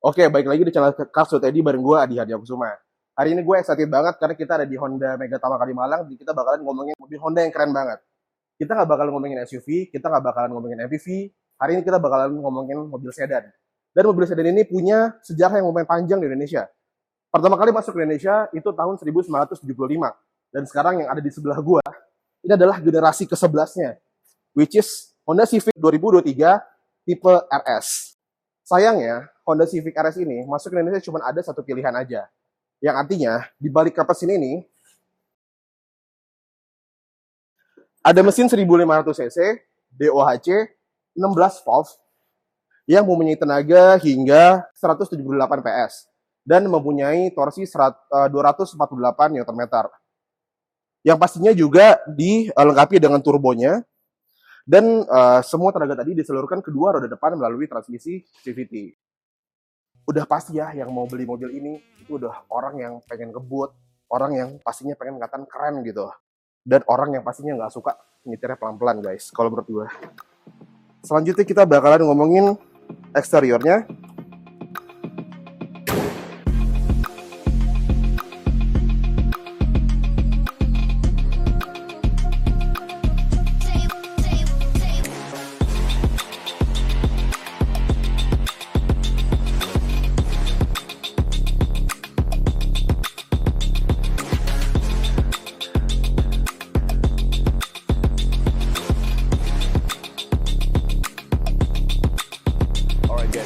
Oke, balik lagi di channel Cars Teddy bareng gue Adi Hadiakusuma. Hari ini gue excited banget karena kita ada di Honda Mega Tama Kalimalang. Jadi kita bakalan ngomongin mobil Honda yang keren banget. Kita nggak bakalan ngomongin SUV, kita nggak bakalan ngomongin MPV. Hari ini kita bakalan ngomongin mobil sedan. Dan mobil sedan ini punya sejarah yang lumayan panjang di Indonesia. Pertama kali masuk ke Indonesia itu tahun 1975. Dan sekarang yang ada di sebelah gue, ini adalah generasi ke-11-nya. Which is Honda Civic 2023 tipe RS. Sayangnya, Honda Civic RS ini masuk ke Indonesia cuma ada satu pilihan aja. Yang artinya, di balik kapas ini ada mesin 1500 cc, DOHC, 16 volt, yang mempunyai tenaga hingga 178 PS dan mempunyai torsi 248 Nm. Yang pastinya juga dilengkapi dengan turbonya, dan semua tenaga tadi disalurkan kedua roda depan melalui transmisi CVT. Udah pasti ya, yang mau beli mobil ini itu udah orang yang pengen ngebut, orang yang pastinya pengen kelihatan keren gitu, dan orang yang pastinya nggak suka nyetirnya pelan-pelan guys, kalau menurut gue. Selanjutnya kita bakalan ngomongin eksteriornya.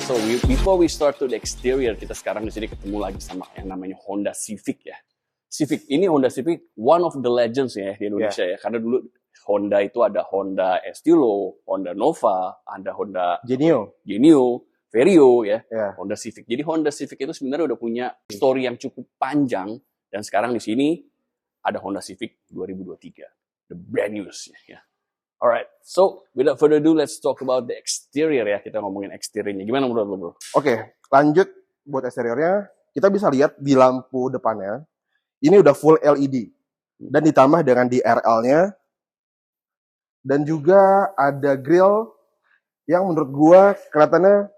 So before we start to the exterior, kita sekarang di sini ketemu lagi sama yang namanya Honda Civic ya. Civic ini Honda Civic one of the legends ya di Indonesia ya. Karena dulu Honda itu ada Honda Estilo, Honda Nova, ada Honda Genio, Vario ya, Honda Civic. Jadi Honda Civic itu sebenarnya udah punya story yang cukup panjang, dan sekarang di sini ada Honda Civic 2023, the brand new ya. Alright, so without further ado, let's talk about the exterior ya. Kita ngomongin eksteriornya. Gimana menurut lo, bro? Oke, lanjut buat eksteriornya. Kita bisa lihat di lampu depannya, ini udah full LED. Dan ditambah dengan DRL-nya. Dan juga ada grill yang menurut gua kelihatannya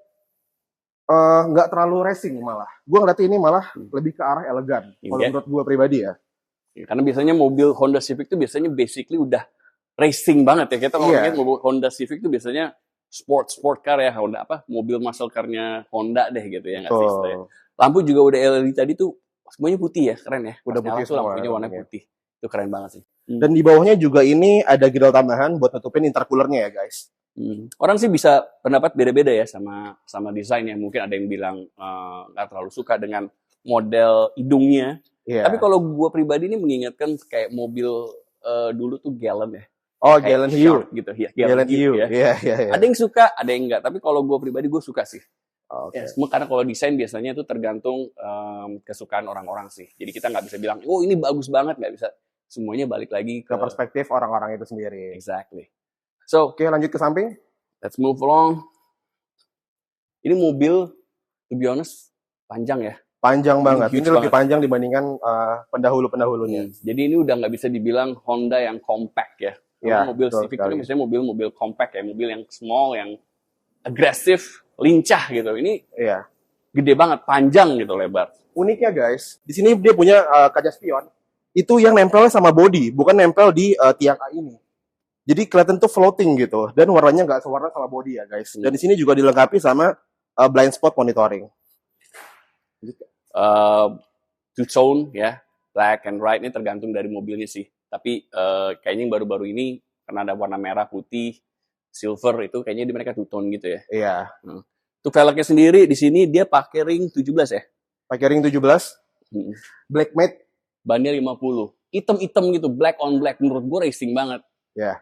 nggak terlalu racing malah. Gua ngeliat ini malah lebih ke arah elegan. Kalau menurut gua pribadi ya. Karena biasanya mobil Honda Civic itu biasanya basically udah racing banget ya. Kita ngomongin mobil Honda Civic itu biasanya sport car ya, Honda mobil muscle car-nya Honda deh gitu ya, nggak sih? Lampu juga udah LED tadi tuh semuanya putih ya, keren ya. Udah putih semua. Lampunya warna putih. Itu keren banget sih. Dan di bawahnya juga ini ada grill tambahan buat nutupin intercoolernya ya, guys. Orang sih bisa pendapat beda-beda ya sama desain ya. Mungkin ada yang bilang nggak terlalu suka dengan model hidungnya. Tapi kalau gue pribadi ini mengingatkan kayak mobil dulu tuh Gallant ya. Oh, Gallant Hiu gitu ya. Gallant Hiu ya. Ada yang suka, ada yang enggak. Tapi kalau gue pribadi gue suka sih. Okay. Ya, karena kalau desain biasanya itu tergantung kesukaan orang-orang sih. Jadi kita nggak bisa bilang, oh ini bagus banget, nggak bisa. Semuanya balik lagi ke perspektif orang-orang itu sendiri. Exactly. So, oke, lanjut ke samping. Let's move along. Ini mobil, to be honest, panjang ya. Panjang banget. Ini lebih panjang dibandingkan pendahulu-pendahulunya. Jadi ini udah nggak bisa dibilang Honda yang compact ya. Mobil Civic itu misalnya mobil-mobil compact ya, mobil yang small, yang agresif, lincah gitu. Ini gede banget, panjang gitu, lebar. Uniknya guys, di sini dia punya kaca spion. Itu yang nempelnya sama body, bukan nempel di tiang A ini. Jadi kelihatan tuh floating gitu, dan warnanya nggak sewarna sama body ya guys. Dan di sini juga dilengkapi sama blind spot monitoring. Two tone ya, black and white ini tergantung dari mobilnya sih. Tapi kayaknya yang baru-baru ini karena ada warna merah, putih, silver itu kayaknya di mereka two tone gitu ya. Iya. Untuk velgnya sendiri di sini dia pakai ring 17 ya. Pakai ring 17. Black matte. Bannya 50. Hitam-hitam gitu, black on black, menurut gue racing banget. Ya.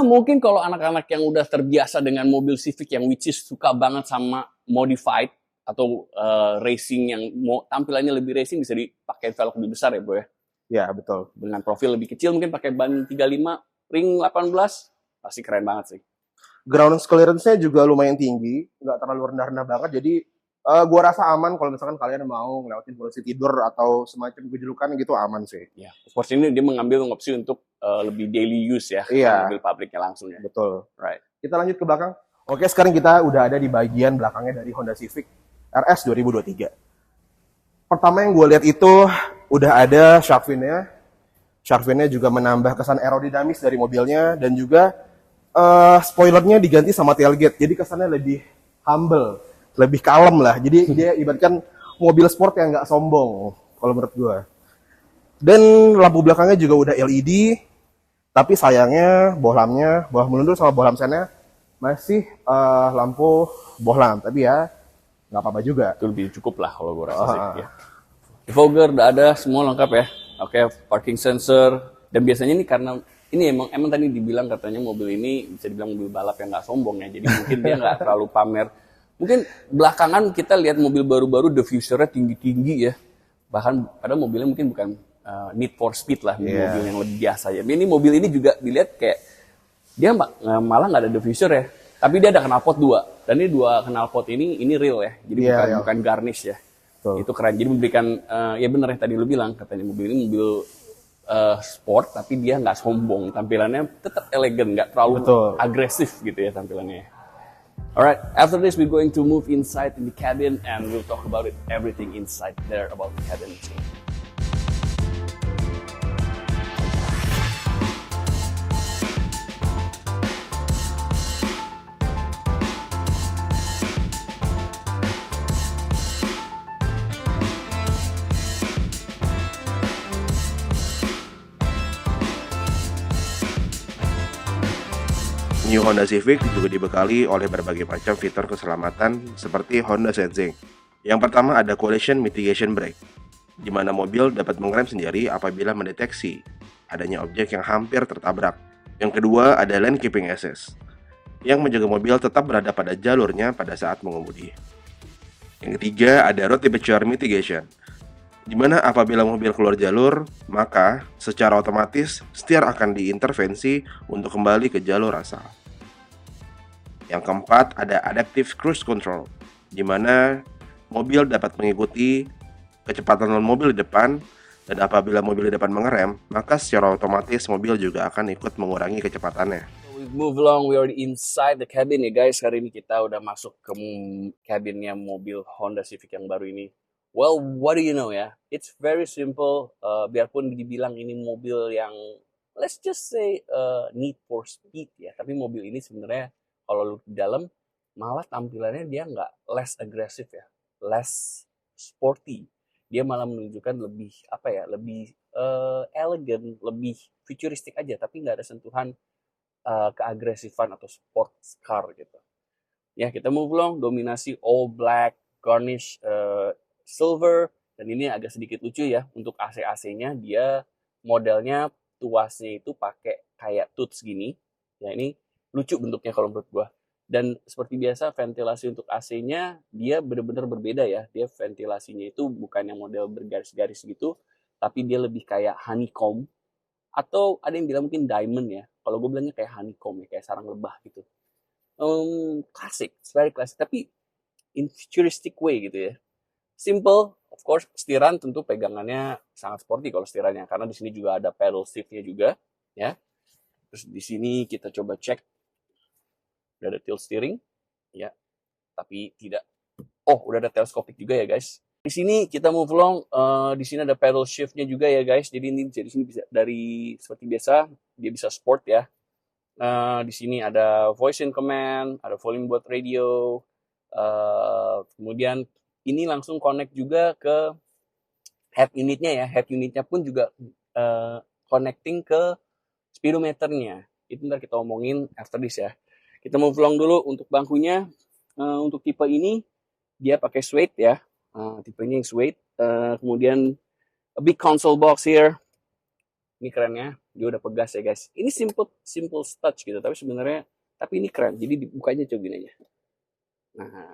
Mungkin kalau anak-anak yang udah terbiasa dengan mobil Civic yang which is suka banget sama modified atau racing yang mau tampilannya lebih racing, bisa dipakai velg lebih besar ya, bro ya. Ya, betul. Dengan profil lebih kecil, mungkin pakai ban 35, ring 18, pasti keren banget sih. Ground clearance-nya juga lumayan tinggi, nggak terlalu rendah-rendah banget, jadi gua rasa aman kalau misalkan kalian mau ngelewatin posisi tidur atau semacam gejolukan gitu, aman sih. Ya, of course ini dia mengambil opsi untuk lebih daily use ya, mobil pabriknya langsung ya. Betul. Right. Kita lanjut ke belakang. Oke, sekarang kita udah ada di bagian belakangnya dari Honda Civic. RS 2023. Pertama yang gue lihat itu udah ada shark fin-nya. Shark fin-nya juga menambah kesan aerodinamis dari mobilnya, dan juga spoilernya diganti sama tailgate. Jadi kesannya lebih humble, lebih kalem lah. Jadi dia ibaratkan mobil sport yang nggak sombong kalau menurut gue. Dan lampu belakangnya juga udah LED, tapi sayangnya bohlamnya, bohlam mundur sama bohlam sennya masih lampu bohlam. Tapi ya nggak apa-apa juga. Itu lebih cukup lah kalau gue rasa sih. Ya. Defogger udah ada, semua lengkap ya. Oke, parking sensor. Dan biasanya ini karena ini emang tadi dibilang katanya mobil ini bisa dibilang mobil balap yang nggak sombong ya. Jadi mungkin dia nggak terlalu pamer. Mungkin belakangan kita lihat mobil baru-baru diffusernya tinggi-tinggi ya. Bahkan padahal mobilnya mungkin bukan Need for Speed lah, mobil yang lebih biasa ya. Ini mobil ini juga dilihat kayak dia malah nggak ada diffuser ya. Tapi dia ada knalpot 2. Dan ini 2 knalpot ini real ya. Jadi bukan garnish ya. Itu keren. Jadi memberikan ya benar yang tadi lu bilang, katanya mobil ini mobil sport tapi dia nggak sombong, tampilannya tetap elegan, nggak terlalu agresif gitu ya tampilannya. Alright, after this we're going to move inside in the cabin and we'll talk about everything inside there about the cabin. New Honda Civic juga dibekali oleh berbagai macam fitur keselamatan seperti Honda Sensing. Yang pertama ada Collision Mitigation Brake, di mana mobil dapat mengerem sendiri apabila mendeteksi adanya objek yang hampir tertabrak. Yang kedua ada Lane Keeping Assist, yang menjaga mobil tetap berada pada jalurnya pada saat mengemudi. Yang ketiga ada Road Temperature Mitigation, di mana apabila mobil keluar jalur, maka secara otomatis setir akan diintervensi untuk kembali ke jalur asal. Yang keempat ada Adaptive Cruise Control, di mana mobil dapat mengikuti kecepatan mobil di depan, dan apabila mobil di depan mengerem, maka secara otomatis mobil juga akan ikut mengurangi kecepatannya. We move along, we already inside the cabin ya guys. Hari ini kita udah masuk ke cabinnya mobil Honda Civic yang baru ini. Well, what do you know ya? It's very simple. Biarpun dibilang ini mobil yang let's just say need for speed ya, tapi mobil ini sebenarnya kalau lu di dalam malah tampilannya dia nggak less agresif ya, less sporty. Dia malah menunjukkan lebih apa ya, lebih elegan, lebih futuristik aja, tapi nggak ada sentuhan keagresifan atau sports car gitu. Ya kita move along, dominasi all black, garnish silver, dan ini agak sedikit lucu ya untuk AC-AC-nya, dia modelnya tuasnya itu pakai kayak toots gini. Ya ini lucu bentuknya kalau menurut gua. Dan seperti biasa ventilasi untuk AC-nya dia benar-benar berbeda ya. Dia ventilasinya itu bukan yang model bergaris-garis gitu, tapi dia lebih kayak honeycomb, atau ada yang bilang mungkin diamond ya. Kalau gue bilangnya kayak honeycomb ya, kayak sarang lebah gitu. Klasik, very classic, tapi in futuristic way gitu ya. Simple, of course. Setiran tentu pegangannya sangat sporty kalau setirannya, karena di sini juga ada pedal shift-nya juga ya. Terus di sini kita coba cek, udah ada tilt steering ya, tapi tidak. Oh, udah ada telescopic juga ya guys. Di sini kita move along, di sini ada pedal shift-nya juga ya guys. Jadi ini di sini bisa dari seperti biasa dia bisa sport ya. Di sini ada voice in command, ada volume buat radio. Kemudian ini langsung connect juga ke head unitnya ya. Head unitnya pun juga connecting ke speedometernya. Itu ntar kita omongin after this ya. Kita move along dulu untuk bangkunya. Untuk tipe ini dia pakai suede ya. Tipenya yang suede. Kemudian a big console box here. Ini kerennya, dia udah pegas ya guys. Ini simple touch gitu, tapi sebenarnya ini keren. Jadi dibukanya coba gini aja. Nah,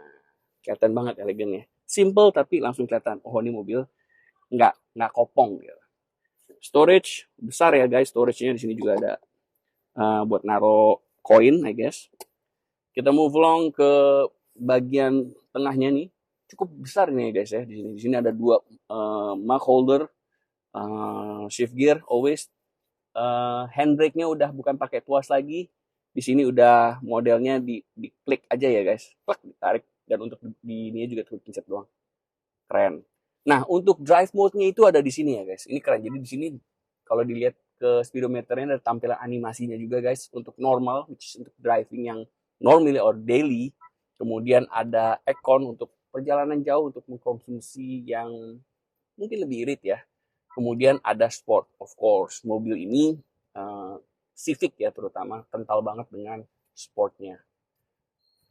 kelihatan banget elegannya. Simple tapi langsung kelihatan. Oh, ini mobil nggak kopong gitu. Storage besar ya guys. Storage-nya di sini juga ada buat naro koin, I guess. Kita move along ke bagian tengahnya nih. Cukup besar nih guys ya. Di sini ada 2 mug holder, shift gear always. Handbrake-nya udah bukan pakai tuas lagi. Di sini udah modelnya di klik aja ya guys. Klik, ditarik, Dan untuk di ini juga quick pencet doang. Keren. Nah, untuk drive mode-nya itu ada di sini ya, guys. Ini keren. Jadi di sini kalau dilihat ke speedometernya ada tampilan animasinya juga, guys. Untuk normal, which is untuk driving yang normally or daily. Kemudian ada icon untuk perjalanan jauh untuk mengkonsumsi yang mungkin lebih irit ya. Kemudian ada sport, of course. Mobil ini Civic ya terutama kental banget dengan sportnya.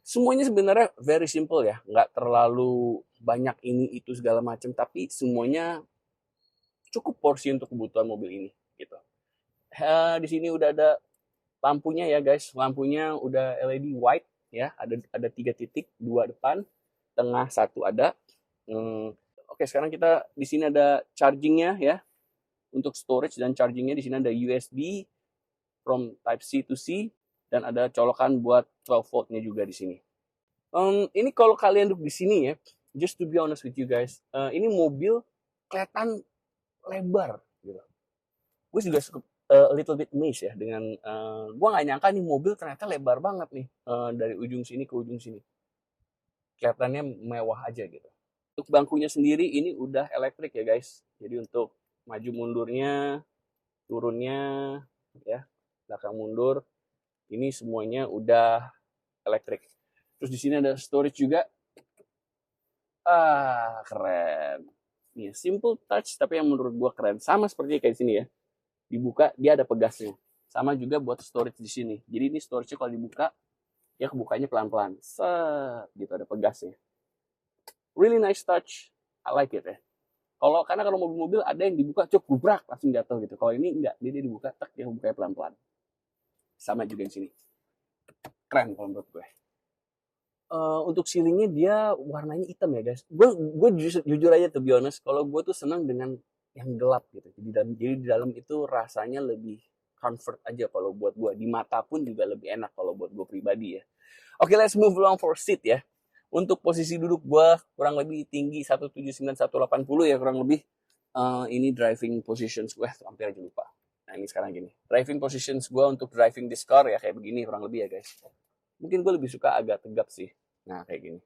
Semuanya sebenarnya very simple ya, nggak terlalu banyak ini itu segala macam, tapi semuanya cukup porsi untuk kebutuhan mobil ini gitu. Di sini udah ada lampunya ya guys, lampunya udah LED white ya, ada 3 titik, 2 depan, tengah 1 ada. Oke, sekarang kita di sini ada chargingnya ya, untuk storage dan chargingnya di sini ada USB from Type C to C dan ada colokan buat 12 voltnya juga di sini. Ini kalau kalian duduk di sini ya, just to be honest with you guys, ini mobil kelihatan lebar gitu. Gue juga cukup a little bit amazed ya dengan gue nggak nyangka nih mobil ternyata lebar banget nih dari ujung sini ke ujung sini. Kelihatannya mewah aja gitu. Untuk bangkunya sendiri ini udah elektrik ya guys. Jadi untuk maju mundurnya, turunnya ya, belakang mundur, ini semuanya udah elektrik. Terus di sini ada storage juga. Keren. Nih, simple touch tapi yang menurut gua keren. Sama seperti kayak sini ya. Dibuka dia ada pegasnya. Sama juga buat storage di sini. Jadi ini storage-nya kalau dibuka ya kebukanya pelan-pelan. Set, gitu ada pegasnya. Really nice touch. I like it ya. Karena kalau mobil-mobil ada yang dibuka cuk gubrak langsung jatuh gitu. Kalau ini enggak, dia dibuka tak dia bukanya pelan-pelan. Sama juga di sini. Keren kalau menurut gue. Untuk ceilingnya dia warnanya hitam ya guys. Gue jujur aja to be honest, kalau gue tuh senang dengan yang gelap gitu. Jadi di dalam itu rasanya lebih comfort aja kalau buat gue. Di mata pun juga lebih enak kalau buat gue pribadi ya. Oke, let's move along for seat ya. Untuk posisi duduk gue kurang lebih tinggi 179 180 ya kurang lebih. Ini driving positions gue hampir aja lupa. Nah ini sekarang gini. Driving positions gue untuk driving this car ya kayak begini kurang lebih ya guys. Mungkin gue lebih suka agak tegap sih. Nah kayak gini.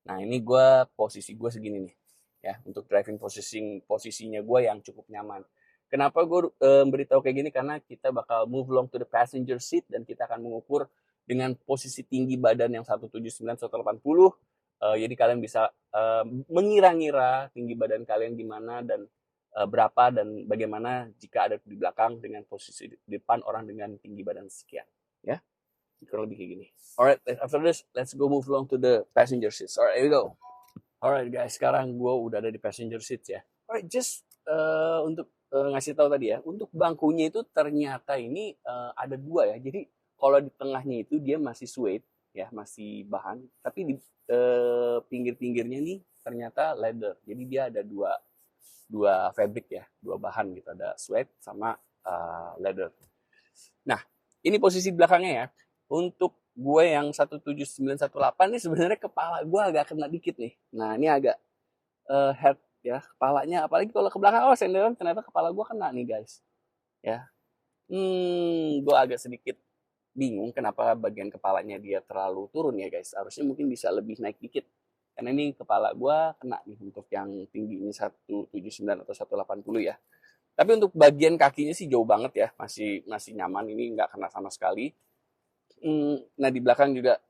Nah ini posisi gue segini nih. Ya untuk driving posisinya gue yang cukup nyaman. Kenapa gue beritahu kayak gini? Karena kita bakal move along to the passenger seat dan kita akan mengukur dengan posisi tinggi badan yang 179 180. Jadi kalian bisa mengira-ngira tinggi badan kalian gimana dan berapa dan bagaimana jika ada di belakang dengan posisi di depan orang dengan tinggi badan sekian. Ya, kurang lebih kayak gini. Alright, after this, let's go move along to the passenger seats. Alright, here we go. Alright guys, sekarang gue udah ada di passenger seats ya. Alright, just untuk ngasih tahu tadi ya, untuk bangkunya itu ternyata ini ada 2 ya. Jadi kalau di tengahnya itu dia masih suede ya, masih bahan, tapi di pinggir-pinggirnya nih ternyata leather. Jadi dia ada dua fabric ya, 2 bahan gitu, ada suede sama leather. Nah, ini posisi belakangnya ya. Untuk gue yang 17918 nih sebenarnya kepala gue agak kena dikit nih. Nah, ini agak head ya, kepalanya apalagi kalau ke belakang senderan ternyata kepala gue kena nih guys. Ya. Gue agak sedikit bingung kenapa bagian kepalanya dia terlalu turun ya guys. Harusnya mungkin bisa lebih naik dikit. Karena ini kepala gue kena nih untuk yang tingginya 179 atau 180 ya. Tapi untuk bagian kakinya sih jauh banget ya. Masih nyaman, ini nggak kena sama sekali. Nah di belakang juga,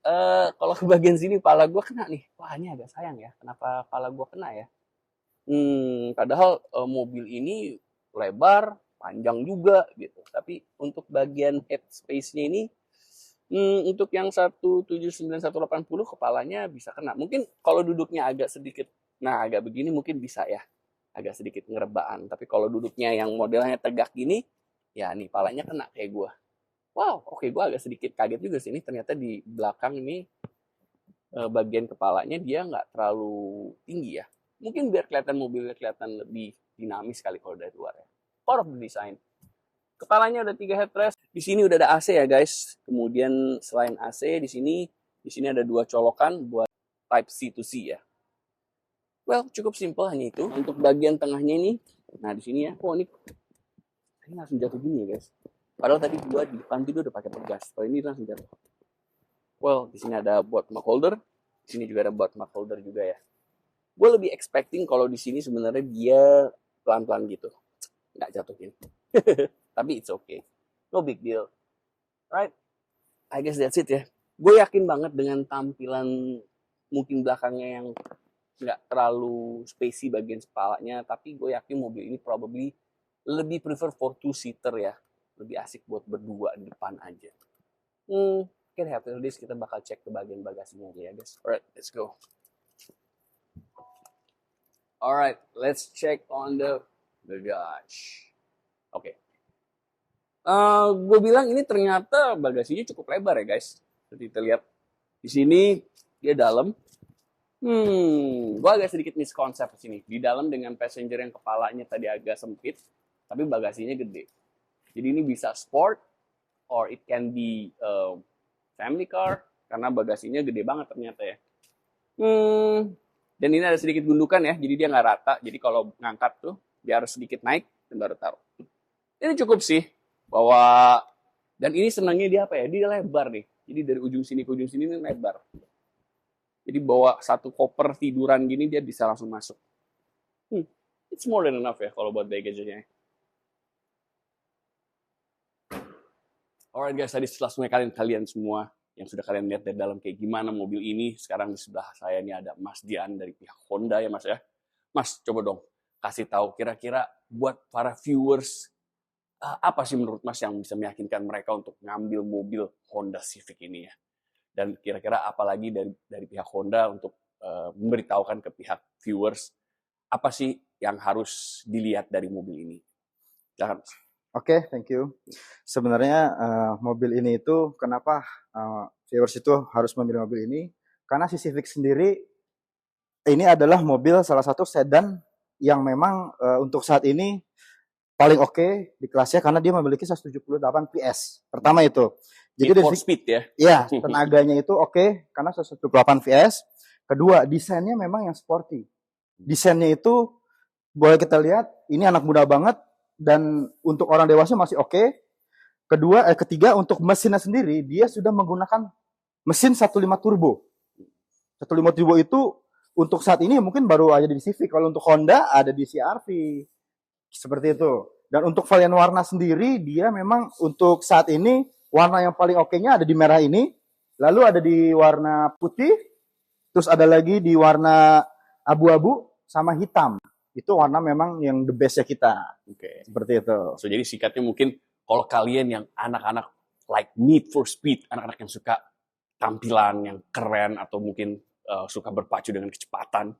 kalau ke bagian sini kepala gue kena nih. Wah ini agak sayang ya. Kenapa kepala gue kena ya? Padahal mobil ini lebar, panjang juga gitu. Tapi untuk bagian head space-nya ini untuk yang 179 180 kepalanya bisa kena. Mungkin kalau duduknya agak sedikit agak begini mungkin bisa ya. Agak sedikit ngerebaan. Tapi kalau duduknya yang modelnya tegak gini, ya nih kepalanya kena kayak gue. Wow, oke, gue agak sedikit kaget juga sih ini ternyata di belakang ini bagian kepalanya dia nggak terlalu tinggi ya. Mungkin biar kelihatan mobilnya kelihatan lebih dinamis kali kalau dari luar ya. Part of the design. Kepalanya ada 3 headrest. Di sini udah ada AC ya guys. Kemudian selain AC di sini ada 2 colokan buat Type C to C ya. Well, cukup simple hanya itu. Untuk bagian tengahnya ini, nah di sini ya. Oh ini langsung jatuh gini ya guys. Padahal tadi gua di depan itu udah pakai pegas. Kalau ini langsung jatuh. Well, di sini ada buat mug holder. Di sini juga ada buat map holder juga ya. Gue lebih expecting kalau di sini sebenarnya dia pelan-pelan gitu, nggak jatuhin. Tapi it's okay, no big deal, right? I guess that's it ya. Gue yakin banget dengan tampilan mungkin belakangnya yang nggak terlalu spacey bagian kepalanya, tapi gue yakin mobil ini probably lebih prefer for two-seater ya. Lebih asik buat berdua di depan aja. Mungkin after this kita bakal cek ke bagian bagasinya aja ya guys. Alright, let's go. Alright, let's check on the bagage. Oke. Gue bilang ini ternyata bagasinya cukup lebar ya guys. Jadi kita lihat di sini dia dalam. Gue agak sedikit miskonsep di sini. Di dalam dengan passenger yang kepalanya tadi agak sempit, tapi bagasinya gede. Jadi ini bisa sport, or it can be family car, karena bagasinya gede banget ternyata ya. Dan ini ada sedikit gundukan ya, jadi dia nggak rata. Jadi kalau ngangkat tuh, dia harus sedikit naik dan baru taruh. Ini cukup sih, bahwa dan ini senangnya dia apa ya? Dia lebar nih. Jadi dari ujung sini ke ujung sini ini lebar. Jadi bawa satu koper tiduran gini dia bisa langsung masuk. It's more than enough ya kalau buat baggage-nya. Alright guys, tadi setelah kalian semua yang sudah kalian lihat dari dalam kayak gimana mobil ini, sekarang di sebelah saya ini ada Mas Dian dari pihak Honda ya Mas ya. Mas, coba dong kasih tahu kira-kira buat para viewers apa sih menurut Mas yang bisa meyakinkan mereka untuk ngambil mobil Honda Civic ini ya? Dan kira-kira apalagi dari pihak Honda untuk memberitahukan ke pihak viewers apa sih yang harus dilihat dari mobil ini? Jangan. Oke, thank you. Sebenarnya mobil ini itu kenapa viewers itu harus memilih mobil ini? Karena si Civic sendiri ini adalah mobil salah satu sedan yang memang untuk saat ini paling oke di kelasnya karena dia memiliki 178 PS. Pertama itu. Jadi dari speed ya. Iya, tenaganya itu oke karena 178 PS. Kedua, desainnya memang yang sporty. Desainnya itu boleh kita lihat ini anak muda banget dan untuk orang dewasa masih oke. Ketiga untuk mesinnya sendiri dia sudah menggunakan mesin 1.5 turbo. 1.5 turbo itu untuk saat ini mungkin baru aja di Civic. Kalau untuk Honda ada di CR-V. Seperti itu. Dan untuk varian warna sendiri dia memang untuk saat ini warna yang paling oke-nya ada di merah ini. Lalu ada di warna putih. Terus ada lagi di warna abu-abu sama hitam. Itu warna memang yang the best-nya kita. Oke. Seperti itu. So, jadi sikatnya mungkin kalau kalian yang anak-anak like Need for Speed, anak-anak yang suka tampilan yang keren atau mungkin suka berpacu dengan kecepatan,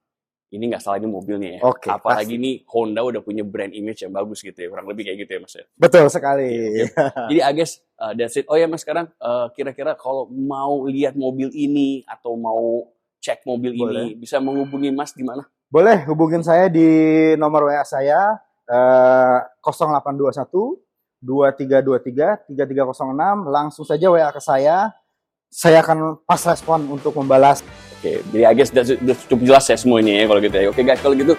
ini nggak salah ini mobilnya ya. Oke, apalagi ini Honda udah punya brand image yang bagus gitu ya, kurang lebih kayak gitu ya Mas ya. Betul sekali. Jadi I guess that's it. Oh ya Mas, sekarang kira-kira kalau mau lihat mobil ini atau mau cek mobil ini bisa menghubungi Mas di mana? Boleh hubungin saya di nomor WA saya 0821 2323 3306. Langsung saja WA ke saya. Saya akan pas respon untuk membalas. Oke, jadi I guess udah cukup jelas ya semuanya ya kalau gitu ya. Oke guys, kalau gitu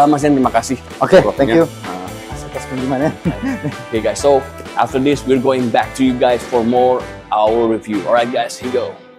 Mas Yan terima kasih. Oke, thank you. Atas kunjungannya. Okay guys, so after this we're going back to you guys for more our review. Alright guys, here you go.